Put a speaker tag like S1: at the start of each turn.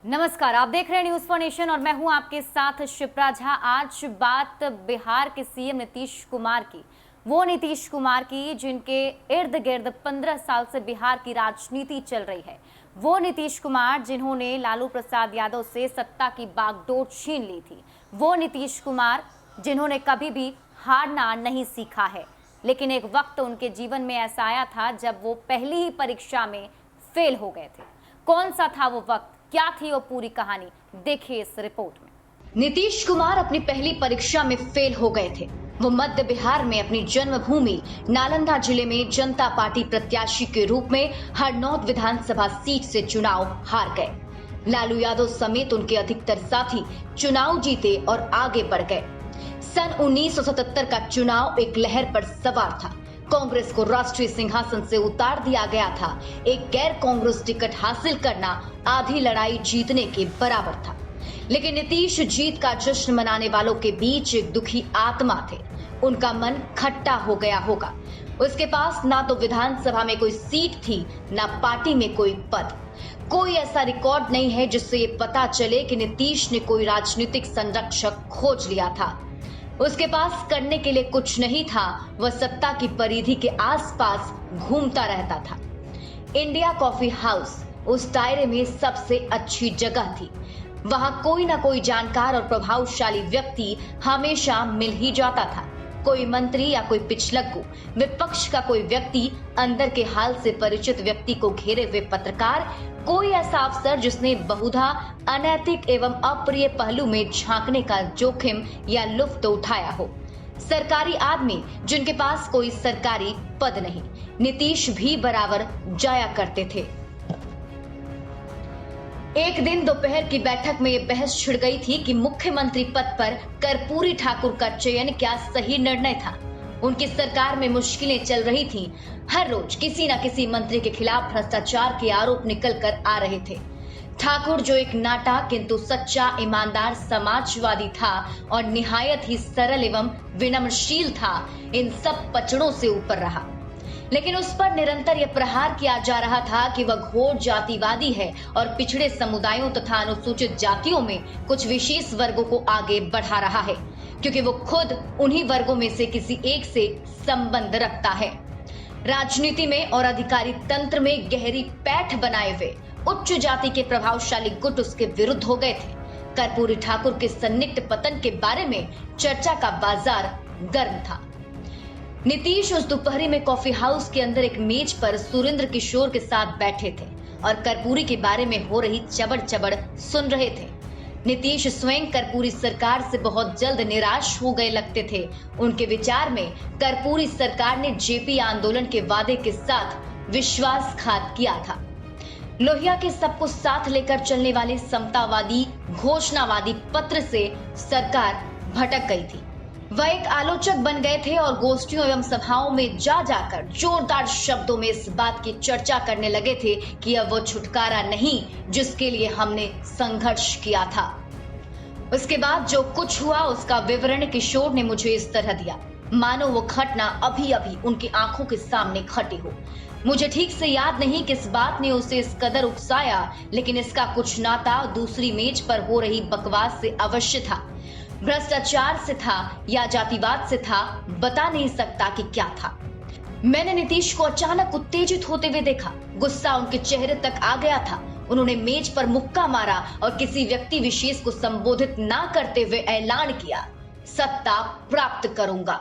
S1: नमस्कार, आप देख रहे हैं न्यूज फॉर नेशन और मैं हूं आपके साथ शिप्रा झा। आज बात बिहार के सीएम नीतीश कुमार की, वो नीतीश कुमार की जिनके इर्द गिर्द 15 साल से बिहार की राजनीति चल रही है। वो नीतीश कुमार जिन्होंने लालू प्रसाद यादव से सत्ता की बागडोर छीन ली थी। वो नीतीश कुमार जिन्होंने कभी भी हारना नहीं सीखा है, लेकिन एक वक्त उनके जीवन में ऐसा आया था जब वो पहली ही परीक्षा में फेल हो गए थे। कौन सा था वो वक्त, क्या थी वो पूरी कहानी, देखिए इस रिपोर्ट में।
S2: नीतीश कुमार अपनी पहली परीक्षा में फेल हो गए थे। वो मध्य बिहार में अपनी जन्मभूमि नालंदा जिले में जनता पार्टी प्रत्याशी के रूप में हरनौत विधानसभा सीट से चुनाव हार गए। लालू यादव समेत उनके अधिकतर साथी चुनाव जीते और आगे बढ़ गए। सन 1977 का चुनाव एक लहर पर सवार था। कांग्रेस को राष्ट्रीय सिंहासन से उतार दिया गया था। एक गैर कांग्रेस टिकट हासिल करना आधी लड़ाई जीतने के बराबर था। लेकिन नीतीश जीत का जश्न मनाने वालों के बीच एक दुखी आत्मा थे। उनका मन खट्टा हो गया होगा। उसके पास ना तो विधानसभा में कोई सीट थी, ना पार्टी में कोई पद। कोई ऐसा रिकॉर्ड नहीं है जिससे ये पता चले कि नीतीश ने कोई राजनीतिक संरक्षक खोज लिया था। उसके पास करने के लिए कुछ नहीं था। वह सत्ता की परिधि के आसपास घूमता रहता था। इंडिया कॉफी हाउस उस दायरे में सबसे अच्छी जगह थी। वहां कोई ना कोई जानकार और प्रभावशाली व्यक्ति हमेशा मिल ही जाता था। कोई मंत्री या कोई पिछलग्गू, विपक्ष का कोई व्यक्ति, अंदर के हाल से परिचित व्यक्ति को घेरे हुए पत्रकार, कोई ऐसा अफसर जिसने बहुधा अनैतिक एवं अप्रिय पहलू में झांकने का जोखिम या लुत्फ उठाया हो। सरकारी आदमी जिनके पास कोई सरकारी पद नहीं। नीतीश भी बराबर जाया करते थे। एक दिन दोपहर की बैठक में यह बहस छिड़ गई थी कि मुख्यमंत्री पद पर कर्पूरी ठाकुर का चयन क्या सही निर्णय था। उनकी सरकार में मुश्किलें चल रही थीं। हर रोज किसी न किसी मंत्री के खिलाफ भ्रष्टाचार के आरोप निकल कर आ रहे थे। ठाकुर जो एक नाटा किंतु सच्चा ईमानदार समाजवादी था और निहायत ही सरल एवं विनम्रशील था, इन सब पचड़ों से ऊपर रहा। लेकिन उस पर निरंतर यह प्रहार किया जा रहा था कि वह घोर जातिवादी है और पिछड़े समुदायों तथा अनुसूचित जातियों में कुछ विशेष वर्गों को आगे बढ़ा रहा है, क्योंकि वो खुद उन्हीं वर्गों में से किसी एक से संबंध रखता है। राजनीति में और अधिकारी तंत्र में गहरी पैठ बनाए हुए उच्च जाति के प्रभावशाली गुट उसके विरुद्ध हो गए थे। कर्पूरी ठाकुर के सन्निग्ध पतन के बारे में चर्चा का बाजार गर्म था। नीतीश उस दोपहरी में कॉफी हाउस के अंदर एक मेज पर सुरेंद्र किशोर के साथ बैठे थे और कर्पूरी के बारे में हो रही चबड़ सुन रहे थे। नीतीश स्वयं कर्पूरी सरकार से बहुत जल्द निराश हो गए लगते थे। उनके विचार में कर्पूरी सरकार ने जेपी आंदोलन के वादे के साथ विश्वासघात किया था। लोहिया के सबको साथ लेकर चलने वाले समतावादी घोषणावादी पत्र से सरकार भटक गई थी। वह एक आलोचक बन गए थे और गोष्ठियों एवं सभाओं में जा जाकर जोरदार शब्दों में इस बात की चर्चा करने लगे थे कि अब वो छुटकारा नहीं जिसके लिए हमने संघर्ष किया था। उसके बाद जो कुछ हुआ उसका विवरण किशोर ने मुझे इस तरह दिया, मानो वो घटना अभी अभी उनकी आंखों के सामने घटी हो। मुझे ठीक से याद नहीं किस बात ने उसे इस कदर उकसाया, लेकिन इसका कुछ नाता दूसरी मेज पर हो रही बकवास से अवश्य था। भ्रष्टाचार से था या जातिवाद से था, बता नहीं सकता कि क्या था। मैंने नीतीश को अचानक उत्तेजित होते हुए देखा। गुस्सा उनके चेहरे तक आ गया था। उन्होंने मेज पर मुक्का मारा और किसी व्यक्ति विशेष को संबोधित ना करते हुए ऐलान किया, सत्ता प्राप्त करूंगा।